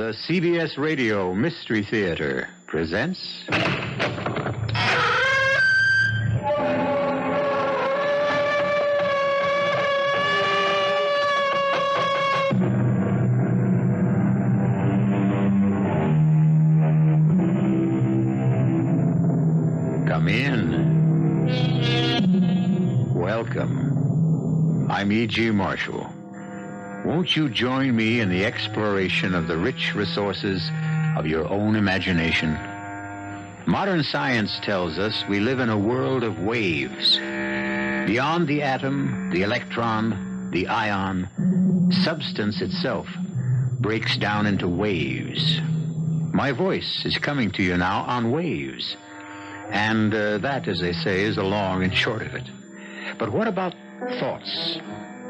The CBS Radio Mystery Theater presents... Come in. Welcome. I'm E.G. Marshall. Won't you join me in the exploration of the rich resources of your own imagination? Modern science tells us we live in a world of waves. Beyond the atom, the electron, the ion, substance itself breaks down into waves. My voice is coming to you now on waves. And that, as they say, is the long and short of it. But what about thoughts?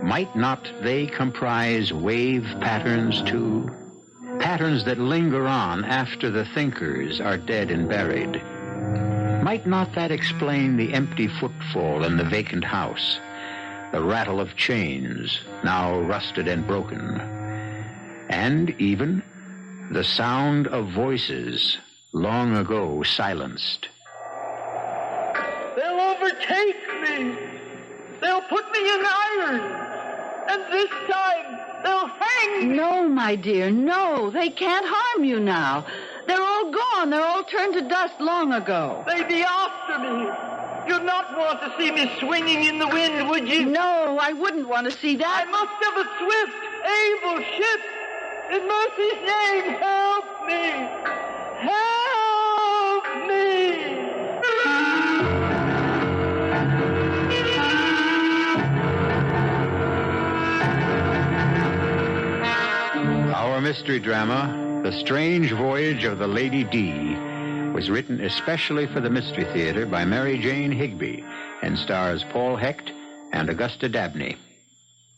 Might not they comprise wave patterns, too? Patterns that linger on after the thinkers are dead and buried. Might not that explain the empty footfall in the vacant house, the rattle of chains, now rusted and broken, and even the sound of voices long ago silenced? They'll overtake me. They'll put me in irons. And this time, they'll hang me. No, my dear, no. They can't harm you now. They're all gone. They're all turned to dust long ago. They'd be after me. You'd not want to see me swinging in the wind, would you? No, I wouldn't want to see that. I must have a swift, able ship. In mercy's name, help me. Help me. Our mystery drama, The Strange Voyage of the Lady DEE, was written especially for the Mystery Theater by Mary Jane Higby and stars Paul Hecht and Augusta Dabney.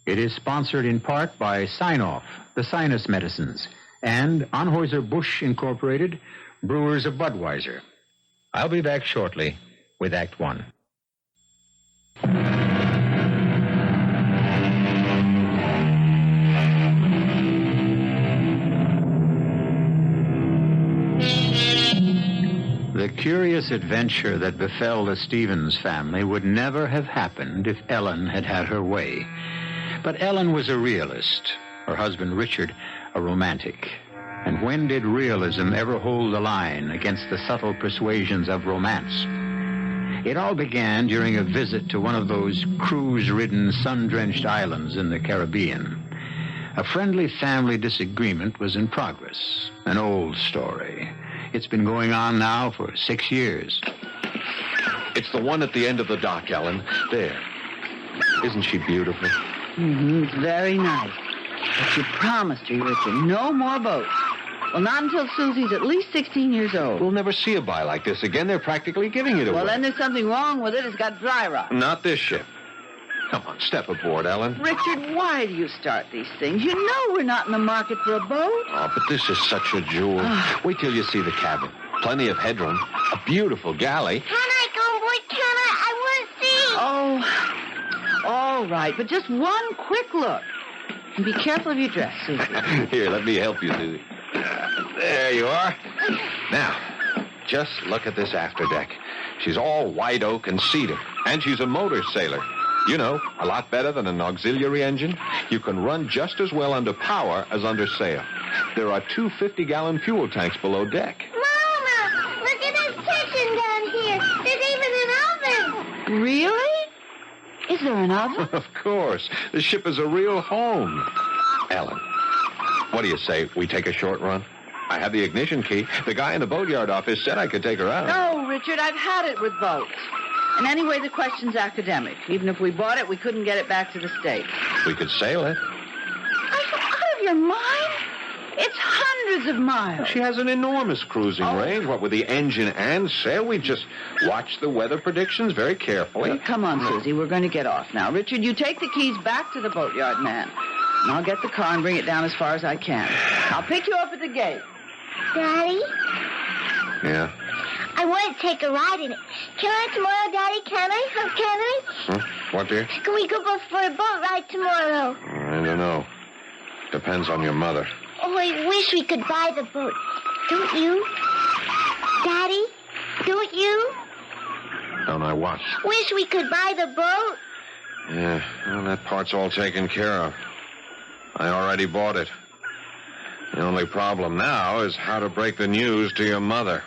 It is sponsored in part by Sign-Off, the Sinus Medicines, and Anheuser-Busch Incorporated, Brewers of Budweiser. I'll be back shortly with Act One. The curious adventure that befell the Stevens family would never have happened if Ellen had had her way. But Ellen was a realist, her husband Richard a romantic. And when did realism ever hold the line against the subtle persuasions of romance? It all began during a visit to one of those cruise-ridden, sun-drenched islands in the Caribbean. A friendly family disagreement was in progress, an old story. It's been going on now for 6 years. It's the one at the end of the dock, Ellen. There. Isn't she beautiful? It's very nice. But you promised her, Richard, no more boats. Well, not until Susie's at least 16 years old. We'll never see a buy like this again. They're practically giving it away. Well, then there's something wrong with it. It's got dry rot. Not this ship. Come on, step aboard, Ellen. Richard, why do you start these things? You know we're not in the market for a boat. Oh, but this is such a jewel. Wait till you see the cabin. Plenty of headroom. A beautiful galley. Can I go, boy? Can I want to see. Oh, all right. But just one quick look. And be careful of your dress, Susie. Here, let me help you, Susie. There you are. Now, just look at this afterdeck. She's all white oak and cedar. And she's a motor sailor. You know, a lot better than an auxiliary engine. You can run just as well under power as under sail. There are 2 50-gallon fuel tanks below deck. Mama, look at this kitchen down here. There's even an oven. Really? Is there an oven? Of course. The ship is a real home. Ellen, what do you say we take a short run? I have the ignition key. The guy in the boatyard office said I could take her out. No, Richard, I've had it with boats. And anyway, the question's academic. Even if we bought it, we couldn't get it back to the States. We could sail it. Are you out of your mind? It's hundreds of miles. She has an enormous cruising range. What with the engine and sail, we just watch the weather predictions very carefully. Well, come on, Susie. We're going to get off now. Richard, you take the keys back to the boatyard man. And I'll get the car and bring it down as far as I can. I'll pick you up at the gate. Daddy? Yeah? I want to take a ride in it. Can I tomorrow, Daddy? Can I? Can I? Huh? What, dear? Can we go for a boat ride tomorrow? I don't know. Depends on your mother. Oh, I wish we could buy the boat. Don't you? Daddy, don't you? Don't I what? Wish we could buy the boat. Yeah, well, that part's all taken care of. I already bought it. The only problem now is how to break the news to your mother.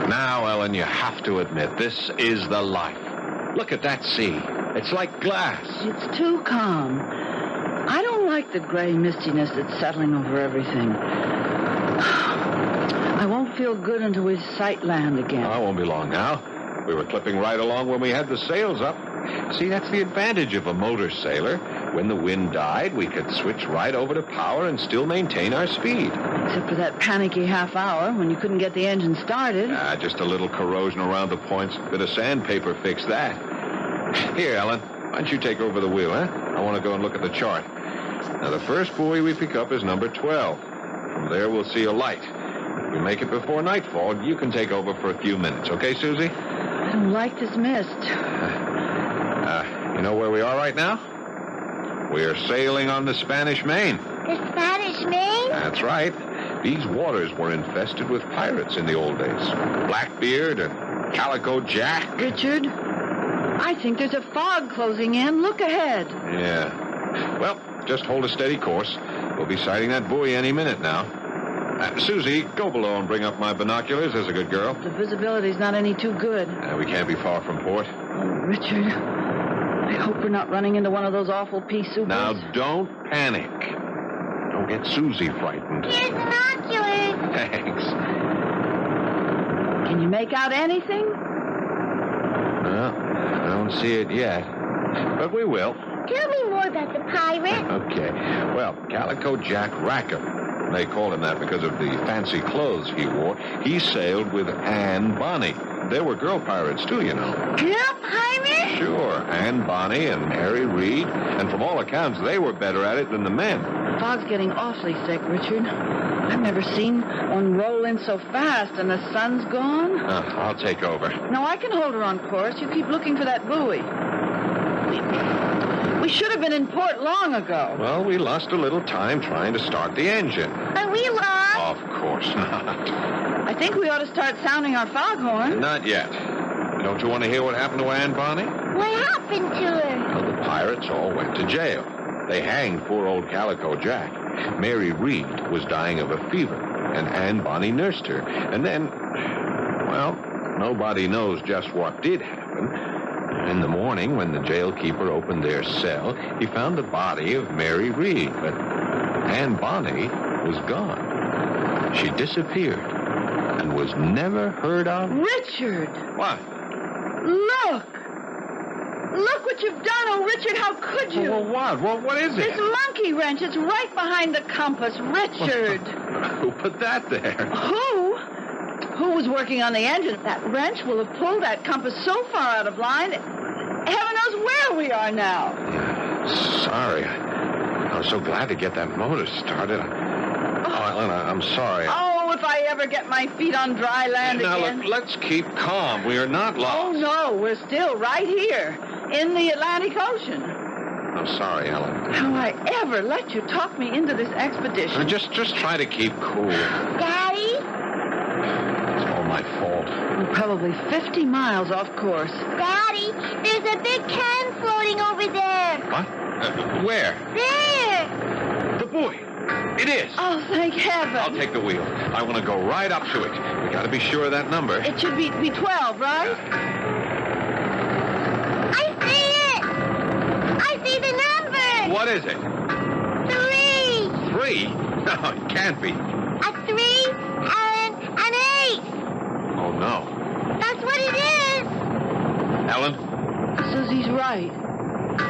Now, Ellen, you have to admit, this is the life. Look at that sea. It's like glass. It's too calm. I don't like the gray mistiness that's settling over everything. I won't feel good until we sight land again. Oh, it won't be long now. We were clipping right along when we had the sails up. See, that's the advantage of a motor sailor. When the wind died, we could switch right over to power and still maintain our speed. Except for that panicky half hour when you couldn't get the engine started. Just a little corrosion around the points. Bit of sandpaper fixed that. Here, Ellen, why don't you take over the wheel, huh? I want to go and look at the chart. Now, the first buoy we pick up is number 12. From there, we'll see a light. If we make it before nightfall, you can take over for a few minutes. Okay, Susie? I don't like this mist. You know where we are right now? We're sailing on the Spanish Main. The Spanish Main? That's right. These waters were infested with pirates in the old days. Blackbeard and Calico Jack. Richard, I think there's a fog closing in. Look ahead. Yeah. Well, just hold a steady course. We'll be sighting that buoy any minute now. Susie, go below and bring up my binoculars. There's a good girl. The visibility's not any too good. We can't be far from port. Oh, Richard, I hope we're not running into one of those awful pea soupers. Now, don't panic. Don't get Susie frightened. Here's binoculars. Thanks. Can you make out anything? Well, I don't see it yet. But we will. Tell me more about the pirate. Okay. Well, Calico Jack Rackham. They called him that because of the fancy clothes he wore. He sailed with Anne Bonny. There were girl pirates, too, you know. Girl pirate? Sure. Anne Bonny and Mary Reed. And from all accounts, they were better at it than the men. The fog's getting awfully thick, Richard. I've never seen one roll in so fast, and the sun's gone. I'll take over. No, I can hold her on course. You keep looking for that buoy. We should have been in port long ago. Well, we lost a little time trying to start the engine. Are we lost? Of course not. I think we ought to start sounding our foghorn. Not yet. Don't you want to hear what happened to Anne Bonny? What happened to her? Well, the pirates all went to jail. They hanged poor old Calico Jack. Mary Reed was dying of a fever, and Anne Bonny nursed her. And then, well, nobody knows just what did happen. In the morning, when the jailkeeper opened their cell, he found the body of Mary Reed, but Anne Bonny was gone. She disappeared and was never heard of. Richard! What? Look! Look what you've done, oh, Richard, how could you? Well, what? Well, what is it? This monkey wrench, it's right behind the compass, Richard. Who put that there? Who? Who was working on the engine? That wrench will have pulled that compass so far out of line, heaven knows where we are now. Sorry. I was so glad to get that motor started. Ellen, I'm sorry. Oh, if I ever get my feet on dry land now, again. Look, let's keep calm. We are not lost. Oh, no, we're still right here in the Atlantic Ocean. I'm sorry, Ellen. How I ever let you talk me into this expedition. Just try to keep cool. Daddy? It's all my fault. We're probably 50 miles off course. Daddy, there's a big can floating over there. What? Where? There. The buoy. It is. Oh, thank heaven. I'll take the wheel. I want to go right up to it. We got to be sure of that number. It should be 12, right? I see it. I see the number. What is it? 3. 3? No, it can't be. A 3 and an 8. Oh, no. That's what it is. Ellen? Susie's right.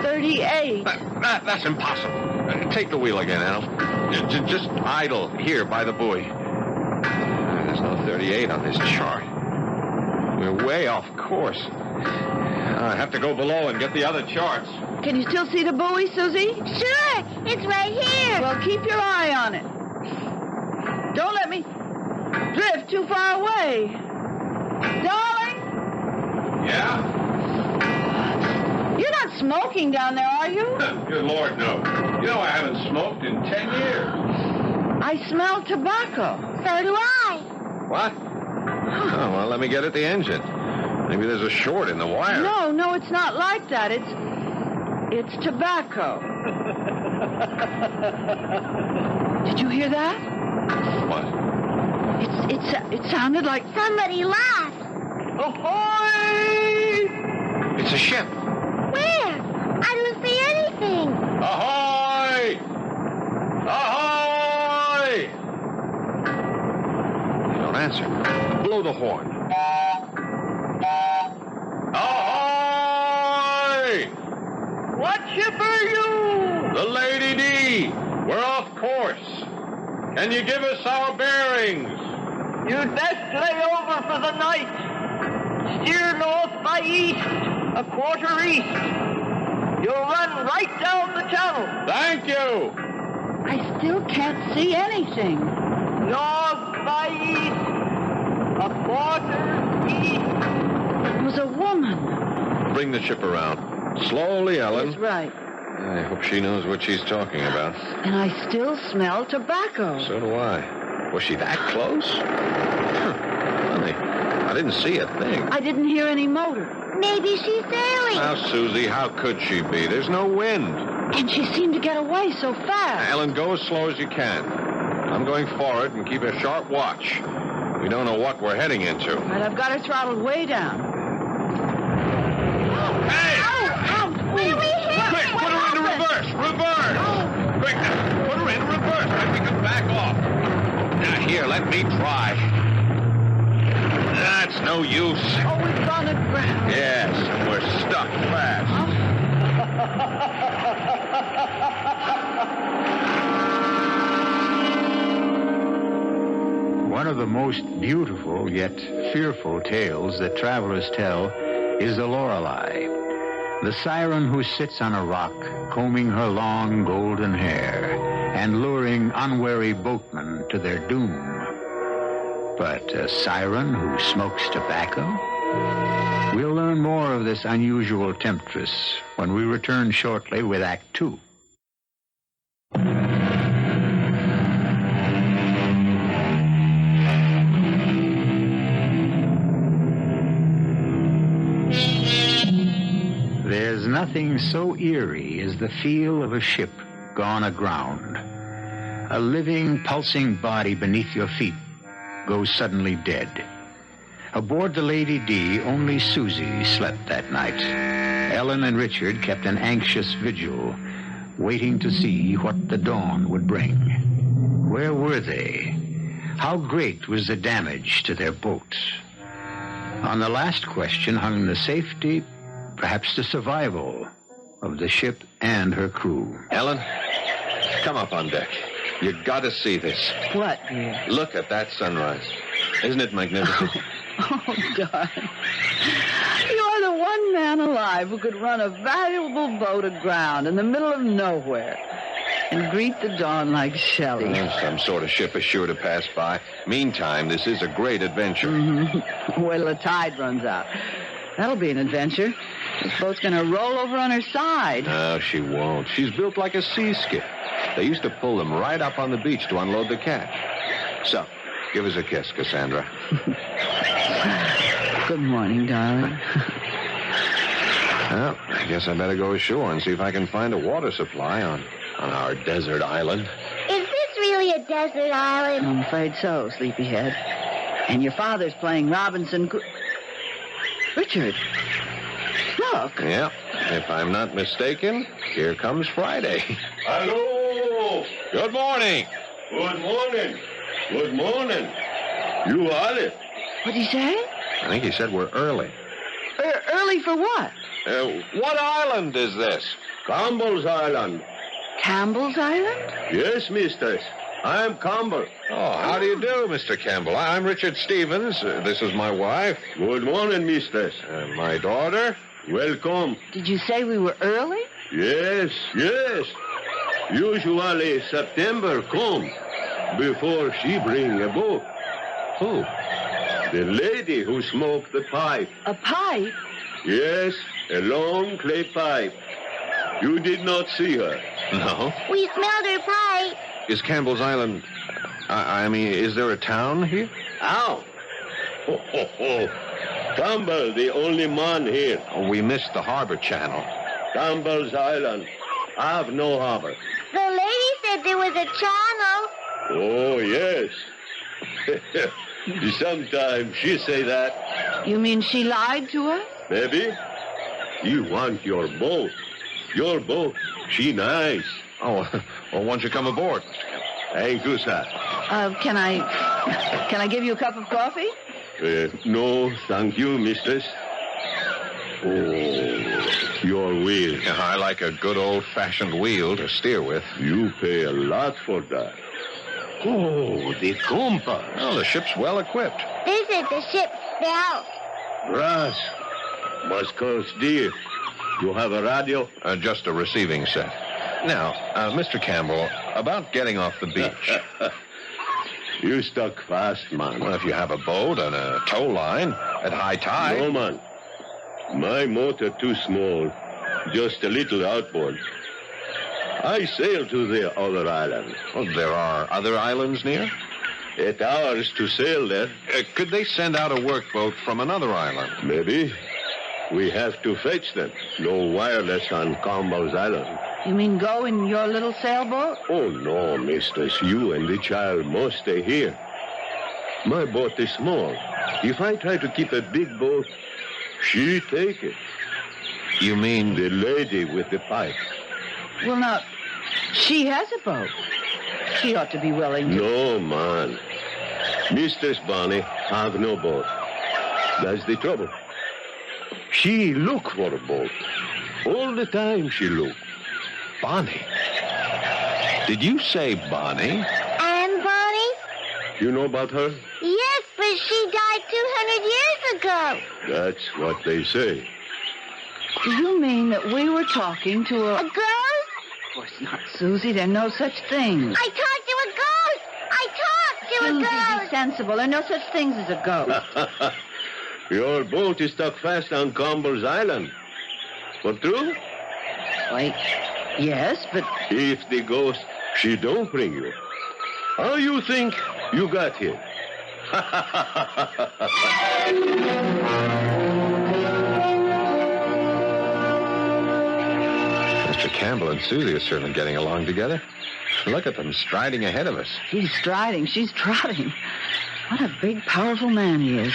38. That's impossible. Take the wheel again, Al. Just idle here by the buoy. There's no 38 on this chart. We're way off course. I have to go below and get the other charts. Can you still see the buoy, Susie? Sure, it's right here. Well, keep your eye on it. Don't let me drift too far away. Darling? Yeah? You're not smoking down there, are you? Good Lord, no. You know I haven't smoked in 10 years. I smell tobacco. So do I. What? Oh, well, let me get at the engine. Maybe there's a short in the wire. No, it's not like that. It's tobacco. Did you hear that? What? It sounded like Somebody laughed. Ahoy! It's a ship. Where? I don't see anything. Ahoy! Ahoy! You don't answer. Blow the horn. Ahoy! What ship are you? The Lady DEE. We're off course. Can you give us our bearings? You'd best lay over for the night. Steer north by east, a quarter east. You'll run right down the channel. Thank you. I still can't see anything. North by east, a quarter east. It was a woman. Bring the ship around. Slowly, Ellen. That's right. I hope she knows what she's talking about. And I still smell tobacco. So do I. Was she that close? Funny. I didn't see a thing. I didn't hear any motor. Maybe she's sailing. Now, Susie, how could she be? There's no wind. And she seemed to get away so fast. Ellen, go as slow as you can. I'm going forward and keep a sharp watch. We don't know what we're heading into. But I've got her throttled way down. Hey! Ow! What are we here? Quick, put her into reverse! Reverse! Quick, put her into reverse. Then we can back off. Now, here, let me try. That's no use. Oh, we've gone aground. Yes, and we're stuck fast. One of the most beautiful yet fearful tales that travelers tell is the Lorelei, the siren who sits on a rock, combing her long golden hair and luring unwary boatmen to their doom. But a siren who smokes tobacco? We'll learn more of this unusual temptress when we return shortly with Act 2. There's nothing so eerie as the feel of a ship gone aground. A living, pulsing body beneath your feet goes suddenly dead. Aboard the Lady DEE, only Susie slept that night. Ellen and Richard kept an anxious vigil, waiting to see what the dawn would bring. Where were they? How great was the damage to their boat? On the last question hung the safety, perhaps the survival, of the ship and her crew. Ellen, come up on deck. You gotta see this. What, dear? Look at that sunrise. Isn't it magnificent? Oh, darling. You are the one man alive who could run a valuable boat aground in the middle of nowhere and greet the dawn like Shelley. Some sort of ship is sure to pass by. Meantime, this is a great adventure. Mm-hmm. Wait till the tide runs out. That'll be an adventure. This boat's going to roll over on her side. No, she won't. She's built like a sea skiff. They used to pull them right up on the beach to unload the catch. So, give us a kiss, Cassandra. Good morning, darling. Well, I guess I better go ashore and see if I can find a water supply on our desert island. Is this really a desert island? I'm afraid so, sleepyhead. And your father's playing Robinson... Richard, look. Yeah, if I'm not mistaken, here comes Friday. Hello. Good morning. Good morning. Good morning. You are it. What'd he say? I think he said we're early. Early for what? What island is this? Campbell's Island. Campbell's Island? Yes, mistress. I'm Campbell. Oh, how do you do, Mr. Campbell? I'm Richard Stevens. This is my wife. Good morning, mistress. My daughter. Welcome. Did you say we were early? Yes, yes. Usually September come before she bring a boat. Who? The lady who smoked the pipe. A pipe? Yes, A long clay pipe. You did not see her. No. We smelled her pipe. Is Campbell's Island... I mean, is there a town here? Ow! Ho, ho, ho. Campbell, the only man here. Oh, we missed the harbor channel. Campbell's Island. Have no harbor. The lady said there was a channel. Oh, yes. Sometimes she say that. You mean she lied to us? Maybe. You want your boat. Your boat. She nice. Oh, well, won't you come aboard? Thank you, sir. Can I give you a cup of coffee? No, thank you, mistress. Oh, your wheel. I like a good old-fashioned wheel to steer with. You pay a lot for that. Oh, the compass. Oh, the ship's well equipped. This is the ship's bell. Brass. Must cost dear. You have a radio? Just a receiving set. Now, Mr. Campbell, about getting off the beach. You stuck fast, man. Well, if you have a boat and a tow line at high tide... No, man. My motor too small. Just a little outboard. I sail to the other island. Well, there are other islands near? 8 hours to sail there. Could they send out a workboat from another island? Maybe. We have to fetch them. No wireless on Campbell's Island. You mean go in your little sailboat? Oh, no, mistress. You and the child must stay here. My boat is small. If I try to keep a big boat, she take it. You mean... The lady with the pipe. Well, now, she has a boat. She ought to be willing to... No, man. Mistress Bonnie have no boat. That's the trouble. She look for a boat. All the time she look. Bonnie. Did you say Bonnie? And Bonnie? You know about her? Yes, but she died 200 years ago. That's what they say. Do you mean that we were talking to A a... ghost? Of course not, Susie. There are no such things. I talked to a ghost. I talked to a Susie, be ghost. sensible. There are no such things as a ghost. Your boat is stuck fast on Campbell's Island. For true? Wait. Yes, but... If the ghost, she don't bring you. How you think you got here? Mr. Campbell and Susie are certainly getting along together. Look at them striding ahead of us. He's striding. She's trotting. What a big, powerful man he is.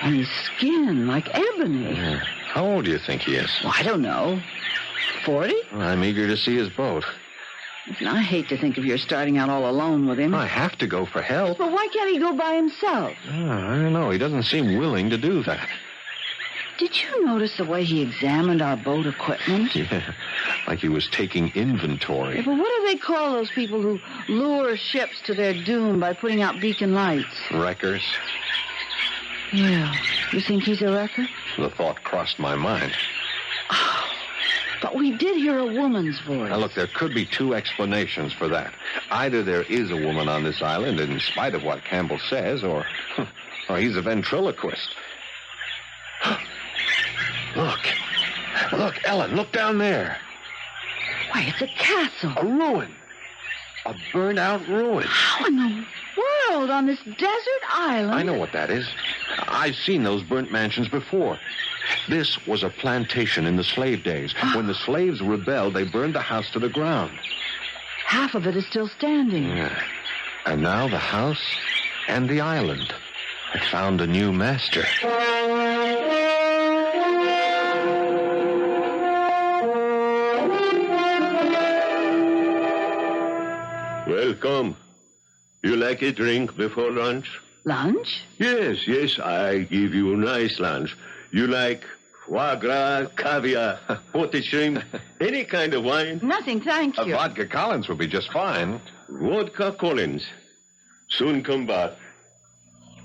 And his skin, like ebony. Yeah. How old do you think he is? Well, I don't know. 40? Well, I'm eager to see his boat. Listen, I hate to think of your starting out all alone with him. I have to go for help. But why can't he go by himself? Oh, I don't know. He doesn't seem willing to do that. Did you notice the way he examined our boat equipment? Yeah, like he was taking inventory. Yeah, but what do they call those people who lure ships to their doom by putting out beacon lights? Wreckers. Yeah. You think he's a wrecker? The thought crossed my mind. But we did hear a woman's voice. Now, look, there could be two explanations for that. Either there is a woman on this island, in spite of what Campbell says, or he's a ventriloquist. Look, Ellen, look down there. Why, it's a castle. A ruin. A burned-out ruin. How in the world on this desert island? I know what that is. I've seen those burnt mansions before. This was a plantation in the slave days. When the slaves rebelled, they burned the house to the ground. Half of it is still standing. Yeah. And now the house and the island have found a new master. Welcome. You like a drink before lunch? Lunch? Yes, I give you a nice lunch. You like foie gras, caviar, potted shrimp, any kind of wine? Nothing, thank A you. vodka Collins would be just fine. Vodka Collins. Soon come back.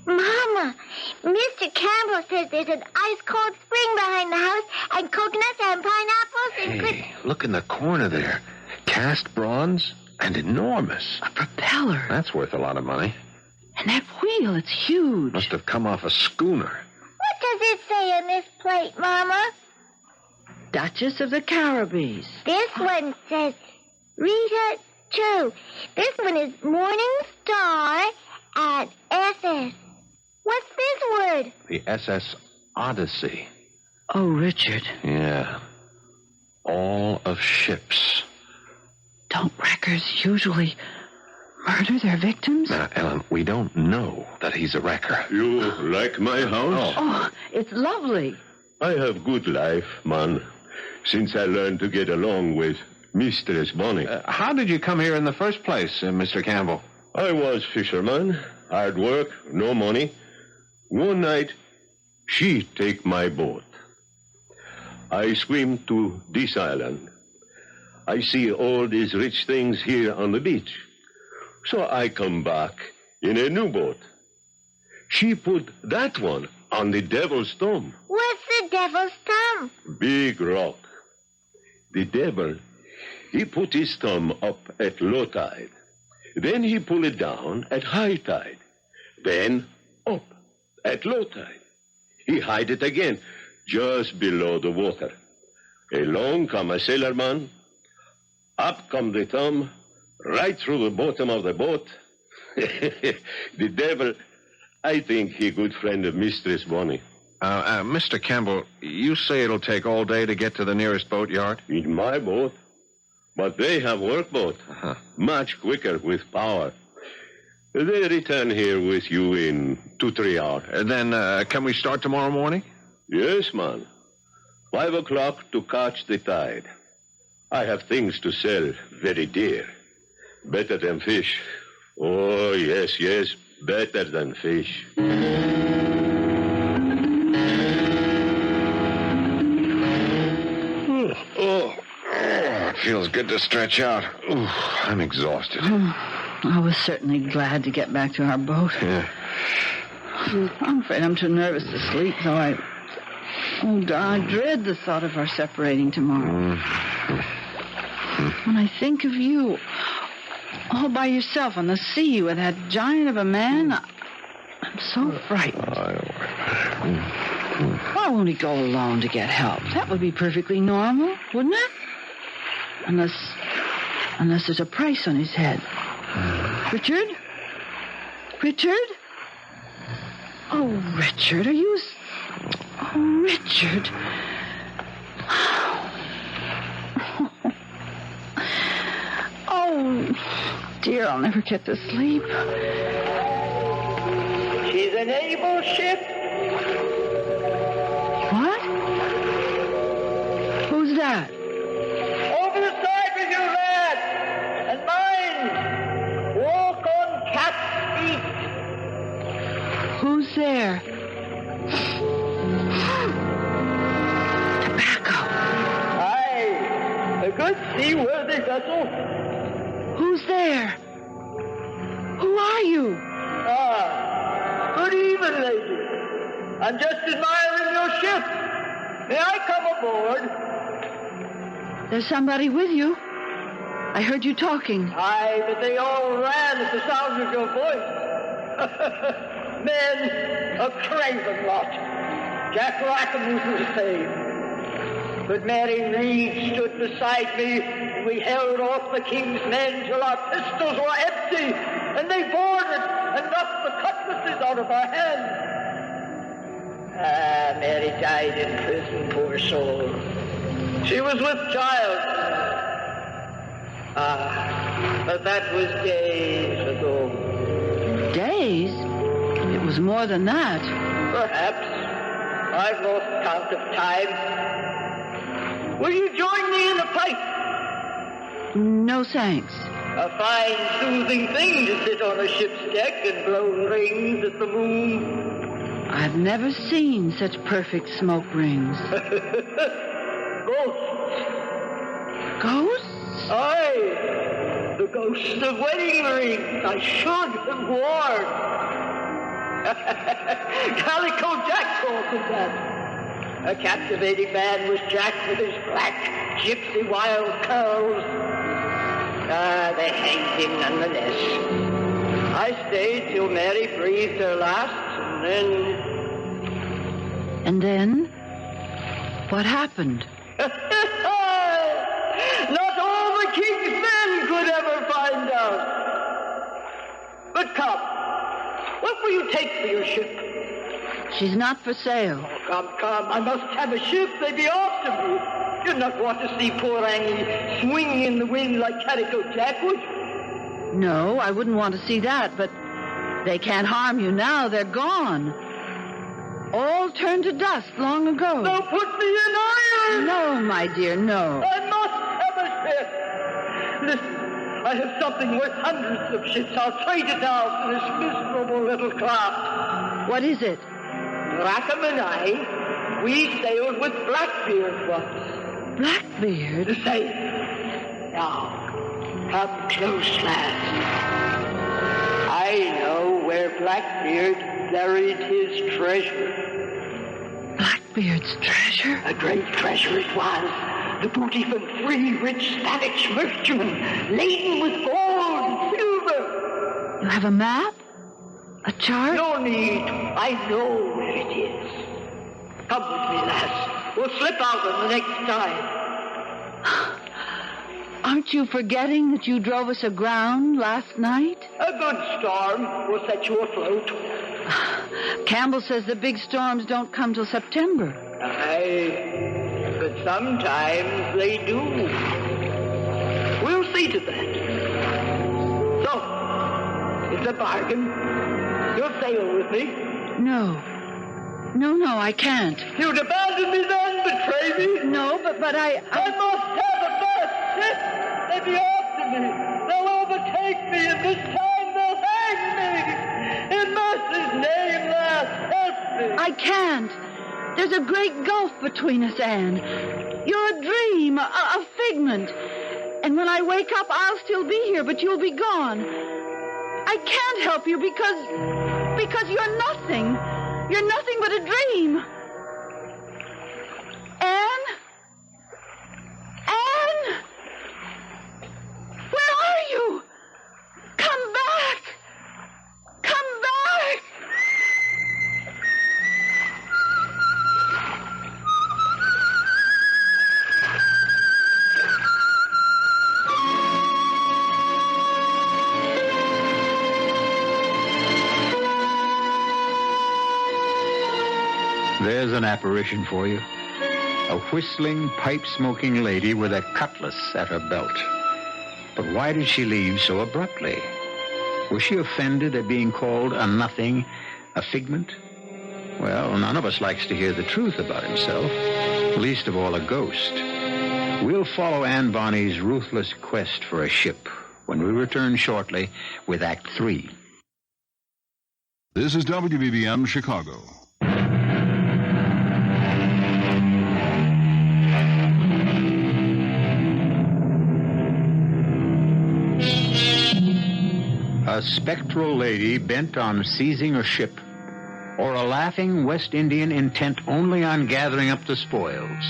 Mama, Mr. Campbell says there's an ice-cold spring behind the house and coconuts and pineapples and... Hey, look in the corner there. Cast bronze and enormous. A propeller. That's worth a lot of money. And that wheel, it's huge. Must have come off a schooner. What does it say on this plate, Mama? Duchess of the Caribbees. This one says Rita, too. This one is Morning Star at SS. What's this word? The SS Odyssey. Oh, Richard. Yeah. All of ships. Don't wreckers usually murder their victims? Now, Ellen, we don't know that he's a wrecker. You like my house? Oh, it's lovely. I have good life, man, since I learned to get along with Mistress Bonnie. How did you come here in the first place, Mr. Campbell? I was fisherman, hard work, no money. One night, she take my boat. I swim to this island. I see all these rich things here on the beach. So I come back in a new boat. She put that one on the devil's thumb. What's the devil's thumb? Big rock. The devil, he put his thumb up at low tide. Then he pull it down at high tide. Then up at low tide. He hide it again, just below the water. Along come a sailorman. Up come the thumb, right through the bottom of the boat. The devil, I think he good friend of Mistress Bonnie. Mr. Campbell, you say it'll take all day to get to the nearest boatyard? In my boat. But they have workboat. Much quicker with power. They return here with you in 2-3 hours. Then can we start tomorrow morning? Yes, man. 5 o'clock to catch the tide. I have things to sell very dear. Better than fish. Oh, yes, better than fish. It feels good to stretch out. I'm exhausted. I was certainly glad to get back to our boat. Yeah. I'm afraid I'm too nervous to sleep, though I dread the thought of our separating tomorrow. When I think of you, all by yourself on the sea with that giant of a man, I'm so frightened. Why won't he go alone to get help? That would be perfectly normal, wouldn't it? Unless there's a price on his head. Richard? Richard? Oh, Richard, are you... Oh, Richard. Oh, dear, I'll never get to sleep. She's a naval ship. What? Who's that? Over the side with you, lad. And mind, walk on cat's feet. Who's there? Tobacco. Aye, a good seaworthy vessel. Who's there? Who are you? Good evening, lady. I'm just admiring your ship. May I come aboard? There's somebody with you. I heard you talking. Aye, but they all ran at the sound of your voice. Men, a craven lot. Jack Rackham was the same. But Mary Reed stood beside me, and we held off the king's men till our pistols were empty, and they boarded and knocked the cutlasses out of our hands. Mary died in prison, poor soul. She was with child. But that was days ago. Days? It was more than that. Perhaps. I've lost count of time. Will you join me in a pipe? No, thanks. A fine, soothing thing to sit on a ship's deck and blow rings at the moon. I've never seen such perfect smoke rings. Ghosts. Ghosts? Aye, the ghosts of wedding rings I should have worn. Calico Jack called them that. A captivating man was Jack with his black, gypsy wild curls. They hanged him nonetheless. I stayed till Mary breathed her last, and then... And then? What happened? Not all the king's men could ever find out. But come, what will you take for your ship? She's not for sale. Oh, come, I must have a ship. They'd be after me. You'd not want to see poor Angie swinging in the wind like Calico Jack, would you? No, I wouldn't want to see that, but they can't harm you now. They're gone. All turned to dust long ago. They'll put me in iron. No, my dear, no. I must have a ship. Listen, I have something worth hundreds of ships. I'll trade it now for this miserable little craft. What is it? Rackham and I, we sailed with Blackbeard once. Blackbeard? The same. Now, come close, lads. I know where Blackbeard buried his treasure. Blackbeard's treasure? A great treasure it was. The booty from 3 rich Spanish merchantmen, laden with gold and silver. You have a map? A chart? No need. I know where it is. Come with me, lass. We'll slip out on the next tide. Aren't you forgetting that you drove us aground last night? A good storm will set you afloat. Campbell says the big storms don't come till September. Aye, but sometimes they do. We'll see to that. So, it's a bargain. You'll sail with me. No, I can't. You'd abandon me then, betray me? No, but I must have a fast ship. They'll be after me. They'll overtake me, and this time they'll hang me. In mercy's name, lass, help me. I can't. There's a great gulf between us, Anne. You're a dream, a figment. And when I wake up, I'll still be here, but you'll be gone. I can't help you because you're nothing. You're nothing but a dream. Anne? Anne? Where are you? Come back! Come back! There's an apparition for you. A whistling, pipe-smoking lady with a cutlass at her belt. But why did she leave so abruptly? Was she offended at being called a nothing, a figment? Well, none of us likes to hear the truth about himself, least of all a ghost. We'll follow Anne Bonny's ruthless quest for a ship when we return shortly with Act 3. This is WBBM Chicago. A spectral lady bent on seizing a ship, or a laughing West Indian intent only on gathering up the spoils.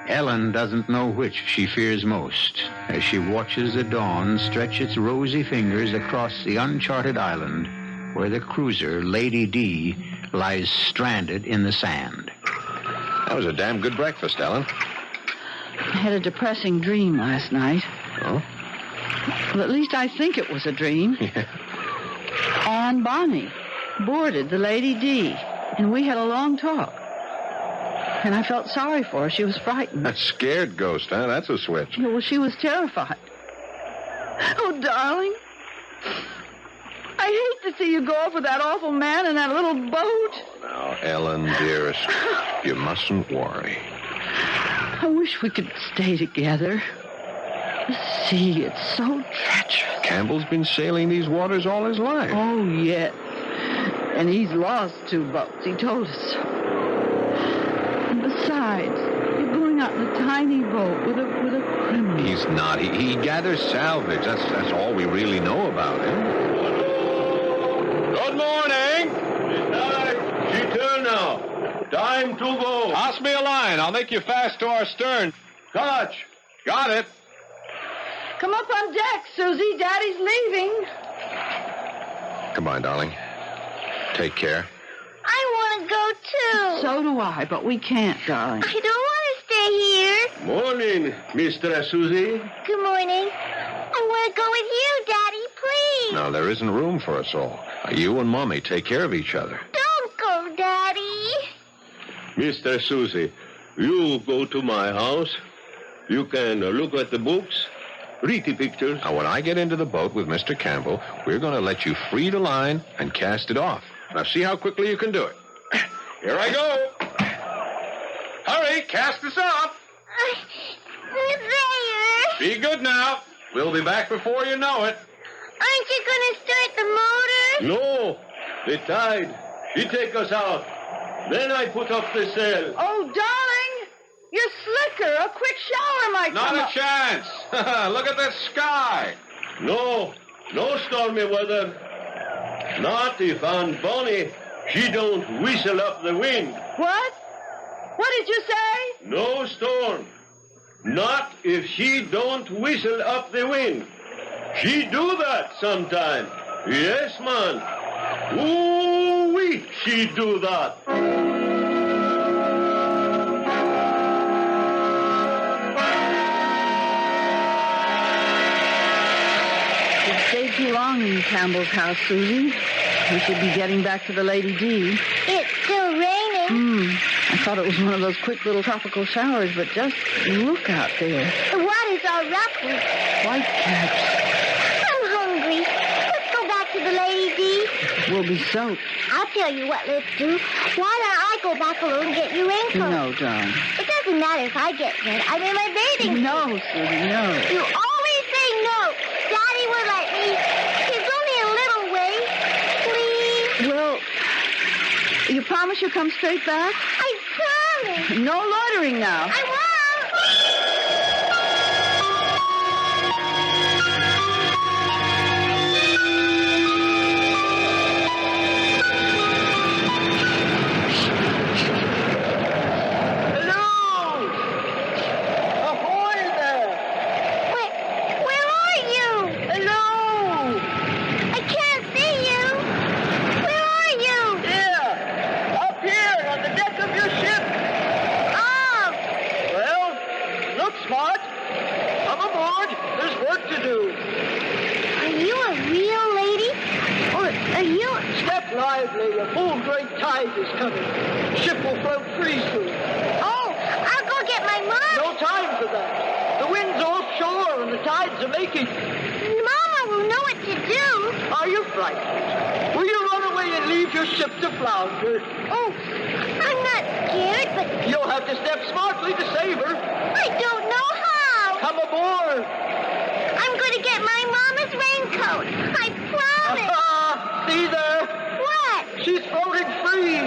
Ellen doesn't know which she fears most as she watches the dawn stretch its rosy fingers across the uncharted island where the cruiser Lady DEE lies stranded in the sand. That was a damn good breakfast, Ellen. I had a depressing dream last night. Oh? Well, at least I think it was a dream. Yeah. Anne Bonny boarded the Lady DEE, and we had a long talk. And I felt sorry for her. She was frightened. That scared ghost, huh? That's a switch. Well, she was terrified. Oh, darling. I hate to see you go off with that awful man in that little boat. Now, Ellen, dearest, you mustn't worry. I wish we could stay together. The sea, it's so treacherous. Campbell's been sailing these waters all his life. Oh, yes. And he's lost 2 boats. He told us so. And besides, you're going out in a tiny boat with a criminal. He's not. He gathers salvage. That's all we really know about him. Good morning. She turn now. Time to go. Toss me a line. I'll make you fast to our stern. Catch. Got it. Come up on deck, Susie. Daddy's leaving. Come on, darling. Take care. I want to go, too. So do I, but we can't, darling. I don't want to stay here. Morning, Mr. Susie. Good morning. I want to go with you, Daddy, please. Now, there isn't room for us all. You and Mommy take care of each other. Don't go, Daddy. Mr. Susie, you go to my house. You can look at the books, read the pictures. Now, when I get into the boat with Mr. Campbell, we're going to let you free the line and cast it off. Now, see how quickly you can do it. Here I go. Hurry, cast us off. There. Be good now. We'll be back before you know it. Aren't you going to start the motor? No, the tide. He take us out. Then I put up the sail. Oh, darling, you're slicker. A quick shower might Not come a up. chance. Look at the sky. No stormy weather. Not if Aunt Bonnie, she don't whistle up the wind. What? What did you say? No storm. Not if she don't whistle up the wind. She do that sometime. Yes, man. Ooh-wee, she do that. You've stayed too long in Campbell's house, Susie. We should be getting back to the Lady D. It's still raining. I thought it was one of those quick little tropical showers, but just look out there. The water's all ruffled. White caps. I'm hungry. Let's go back to the Lady D. We'll be soaked. I'll tell you what let's do. Why don't I go back alone and get your raincoat? No, darling. It doesn't matter if I get wet. I'm in my bathing suit. No, Susie, no. You always say no. Daddy will let me. It's only a little way. Please. Well, you promise you'll come straight back? I promise. No loitering now. I won't. lively. A full great tide is coming. Ship will float free soon. Oh, I'll go get my mom. No time for that. The wind's offshore and the tides are making. Mama will know what to do. Are you frightened? Will you run away and leave your ship to flounder? Oh, I'm not scared, but You'll have to step smartly to save her. I don't know how. Come aboard. I'm going to get my mama's raincoat. I promise. See there? What? She's floating free.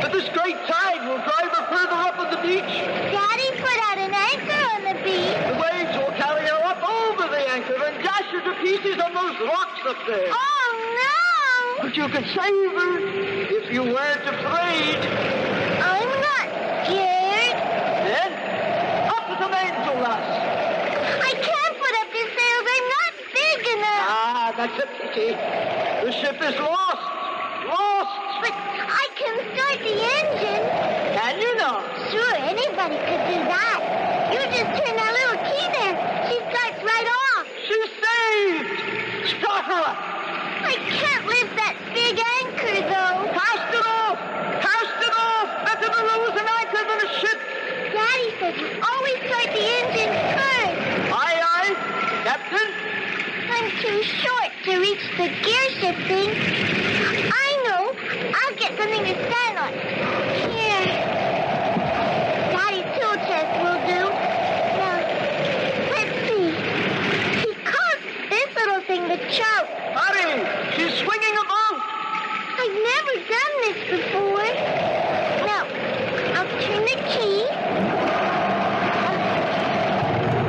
But this great tide will drive her further up on the beach. Daddy put out an anchor on the beach. The waves will carry her up over the anchor and dash her to pieces on those rocks up there. Oh, no. But you could save her if you weren't afraid. I'm not scared. Then, up with the mainsail, lass. I can't put up the sails. I'm not big enough. Ah, that's a pity. The ship is lost. Lost. But I can start the engine. Can you not? Sure, anybody could do that. You just turn that little key there. She starts right off. She's saved. Start her up. I can't lift that big anchor, though. Cast it off. Cast it off. Better to lose an anchor than a ship. Daddy says you always start the engine first. Aye, aye. Captain. I'm too short to reach the gear shift thing. I know. I'll get something to stand on. Here. Daddy's tool chest will do. Now, let's see. He calls this little thing the choke. Hurry. She's swinging about. I've never done this before. Now, I'll turn the key.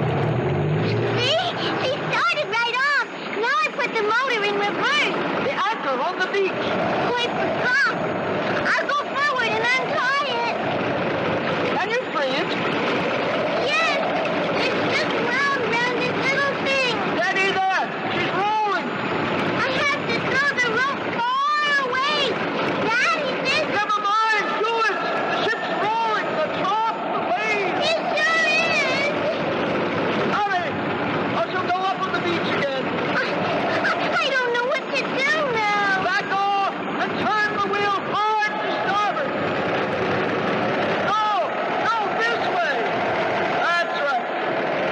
See? She started right off. Now I put the motor in reverse. The anchor on the beach. Oh, I forgot. I'll go forward and untie it. Can you free it? Yes, it's just wound round this little thing. Steady there. She's rolling. I have to throw the rope far away. Daddy says Never mind. Do it. The ship's rolling. The trough, the waves. it sure is. beach again. I don't know what to do now. Back off and turn the wheel hard to starboard. No, this way. That's right.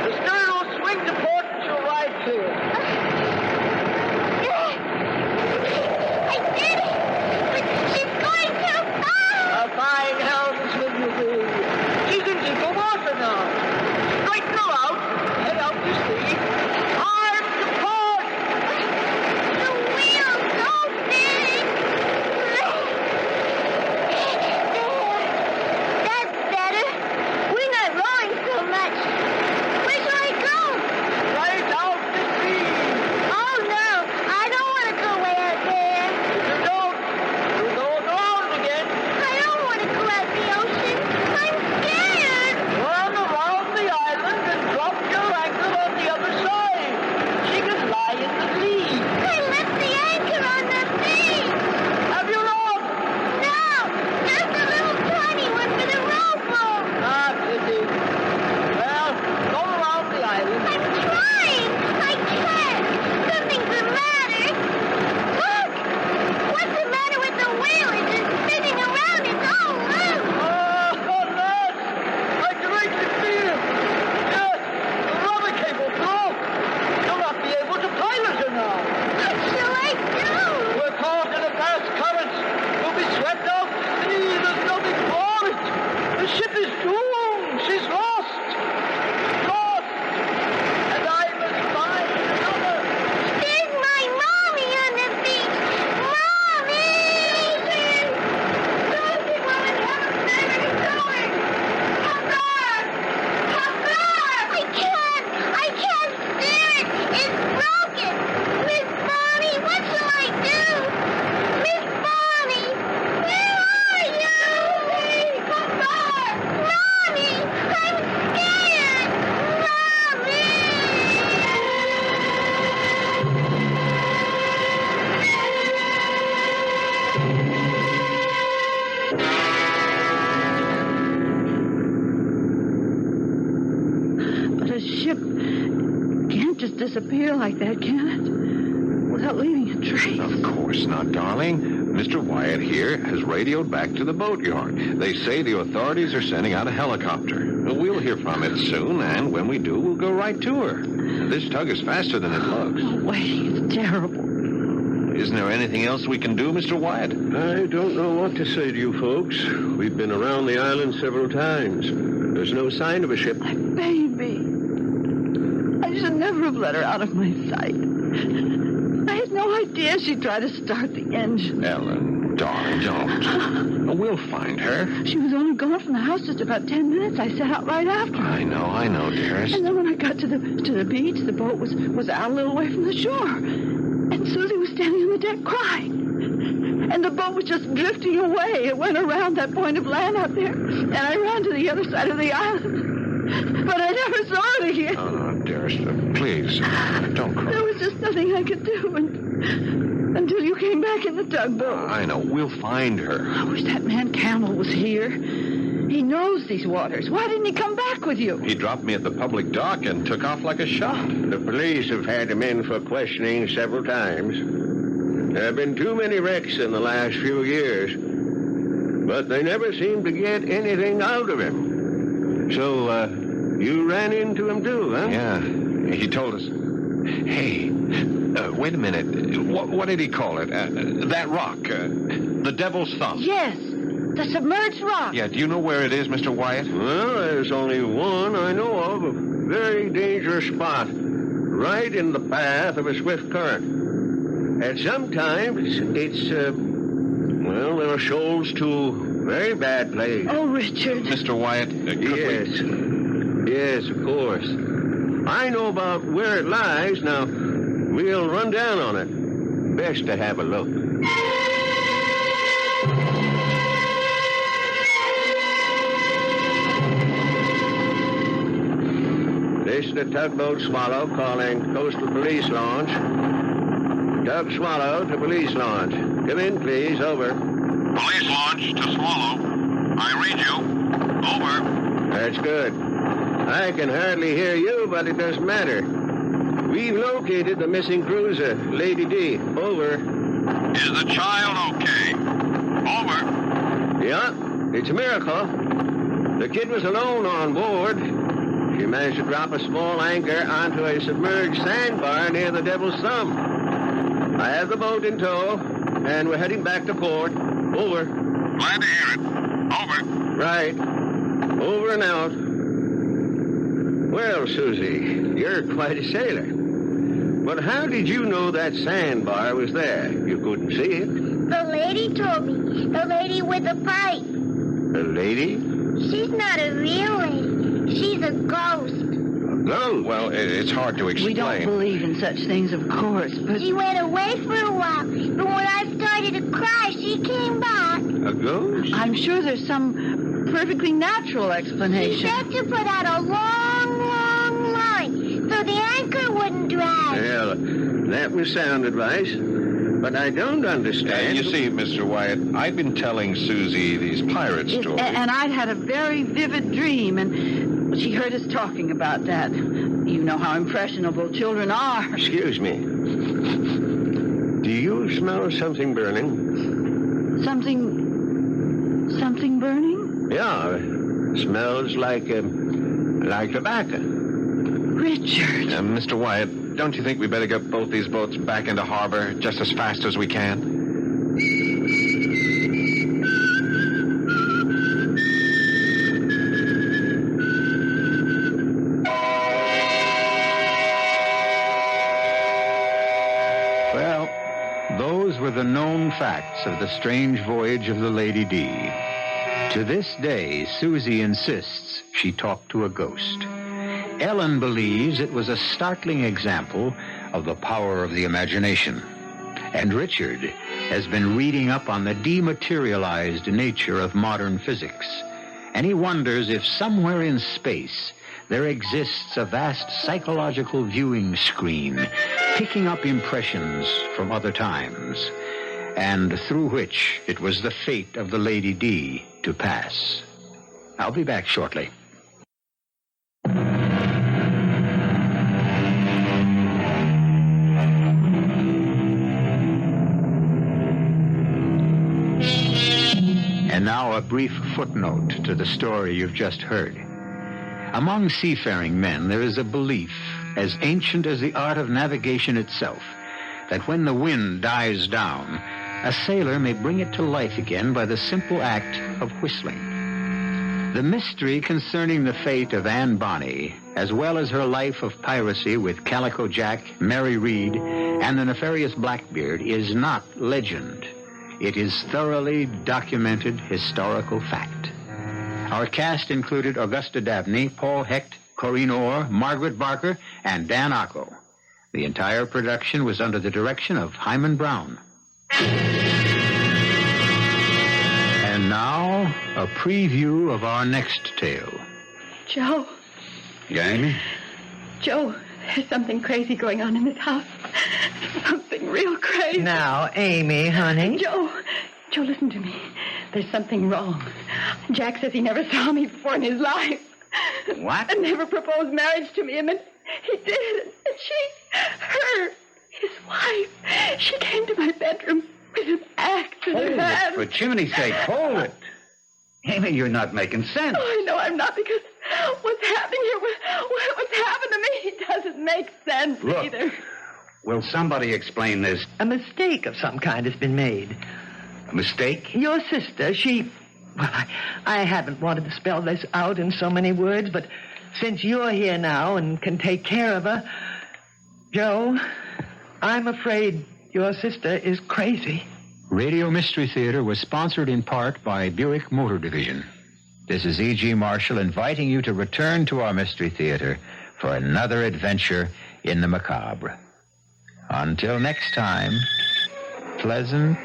The stern will swing to port and you'll ride clear. I did it! But she's going too fast! A fine helmsman you be. She's in equal water now. Straighten her out. Head out to sea. Arm to port. The wheel's so big! There. That's better. We're not rowing so much. Where shall I go? Right out to sea. Oh, no. I don't want to go way out there. If you don't, you'll go around again. I don't want to go out the ocean. I'm scared. Run around the island and drop your anchor on the other side. She can lie in the sea. I left the anchor on the beach. Have you not? No, there's a little tiny one for the rowboat. Ah, pity. Well, go around the island. I'm trying. I can't. Something's the matter. Look! What's the matter with the wheel? It's just spinning around. It's all loose. Oh, lads! I greatly fear. Yes, the rudder cable broke. You'll not be able to pilot her now. What shall I do? We're caught in a fast current. We'll be swept out to sea. There's nothing for it. The ship is doomed. She's lost. Lost. And I must find another. There's my mommy on the beach. Mommy! Rosie, Mom, and Heaven, where are you going? Come back! Come back! I can't steer it. It's broken. Miss Bonnie, what shall I do? Miss Bonnie, where are you? Come back! Mommy, I'm scared. Mommy! But a ship can't just disappear like that, can it? Without leaving a trace. Of course not, darling. Mr. Wyatt here has radioed back to the boatyard. They say the authorities are sending out a helicopter. We'll hear from it soon, and when we do, we'll go right to her. This tug is faster than it looks. Oh, waiting is terrible. Isn't there anything else we can do, Mr. Wyatt? I don't know what to say to you folks. We've been around the island several times. There's no sign of a ship. My baby. I should never have let her out of my sight. I had no idea she'd try to start the engine. Ellen, darling, don't. We'll find her. She was only gone from the house just about 10 minutes. I set out right after her. I know, dearest. And then when I got to the beach, the boat was out a little way from the shore. And Susie was standing on the deck crying. And the boat was just drifting away. It went around that point of land out there. And I ran to the other side of the island. But I never saw it again. Oh, dearest, please, don't cry. There was just nothing I could do until you came back in the tugboat. I know. We'll find her. I wish that man Campbell was here. He knows these waters. Why didn't he come back with you? He dropped me at the public dock and took off like a shot. The police have had him in for questioning several times. There have been too many wrecks in the last few years, but they never seem to get anything out of him. So, you ran into him too, huh? Yeah, he told us. Hey, wait a minute. What did he call it? That rock, the Devil's Thumb. Yes, the submerged rock. Yeah, do you know where it is, Mr. Wyatt? Well, there's only one I know of, a very dangerous spot, right in the path of a swift current. And sometimes it's, there are shoals to a very bad place. Oh, Richard. Mr. Wyatt, Yes, of course. I know about where it lies. Now, we'll run down on it. Best to have a look. This is the tugboat Swallow calling Coastal Police Launch. Tug Swallow to Police Launch. Come in, please. Over. Police launch to Swallow. I read you. Over. That's good. I can hardly hear you, but it doesn't matter. We've located the missing cruiser, Lady D. Over. Is the child okay? Over. Yeah, it's a miracle. The kid was alone on board. She managed to drop a small anchor onto a submerged sandbar near the Devil's Thumb. I have the boat in tow, and we're heading back to port. Over. Glad to hear it. Over. Right. Over and out. Well, Susie, you're quite a sailor. But how did you know that sandbar was there? You couldn't see it. The lady told me. The lady with the pipe. The lady? She's not a real lady. She's a ghost. A ghost? Well, it's hard to explain. We don't believe in such things, of course, but... She went away for a while, but when I started to cry, she came back. A ghost? I'm sure there's some perfectly natural She explanation. said to put out a long, long line so the anchor wouldn't drag. Well, that was sound advice. But I don't understand. You see, Mr. Wyatt, I've been telling Susie these pirate stories. And I'd had a very vivid dream, and she heard us talking about that. You know how impressionable children are. Excuse me. Do you smell something burning? Something burning? Yeah, smells like tobacco. Richard. Mr. Wyatt, don't you think we better get both these boats back into harbor just as fast as we can? Well, those were the known facts of the strange voyage of the Lady D. To this day, Susie insists she talked to a ghost. Ellen believes it was a startling example of the power of the imagination. And Richard has been reading up on the dematerialized nature of modern physics. And he wonders if somewhere in space there exists a vast psychological viewing screen picking up impressions from other times, and through which it was the fate of the Lady D to pass. I'll be back shortly. And now a brief footnote to the story you've just heard. Among seafaring men, there is a belief, as ancient as the art of navigation itself, that when the wind dies down, a sailor may bring it to life again by the simple act of whistling. The mystery concerning the fate of Anne Bonny, as well as her life of piracy with Calico Jack, Mary Read, and the nefarious Blackbeard, is not legend. It is thoroughly documented historical fact. Our cast included Augusta Dabney, Paul Hecht, Corrine Orr, Margaret Barker, and Dan Ocko. The entire production was under the direction of Hyman Brown. And now, a preview of our next tale. Joe. Amy? Joe, there's something crazy going on in this house. Something real crazy. Now, Amy, honey. Joe, listen to me. There's something wrong. Jack says he never saw me before in his life. What? And never proposed marriage to me, and then he did. And his wife, she came to my bedroom with an axe in her hand. For chimney's sake, hold it. Amy, you're not making sense. Oh, I know I'm not, because what's happening here, what's happened to me doesn't make sense either. Will somebody explain this? A mistake of some kind has been made. A mistake? Your sister, I haven't wanted to spell this out in so many words, but since you're here now and can take care of her, Joe, I'm afraid your sister is crazy. Radio Mystery Theater was sponsored in part by Buick Motor Division. This is E.G. Marshall inviting you to return to our Mystery Theater for another adventure in the macabre. Until next time, pleasant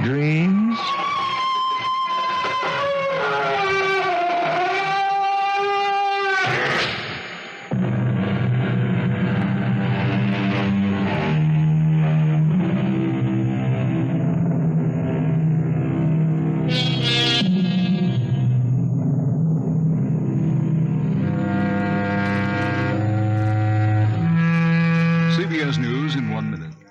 dreams. Show's news in 1 minute.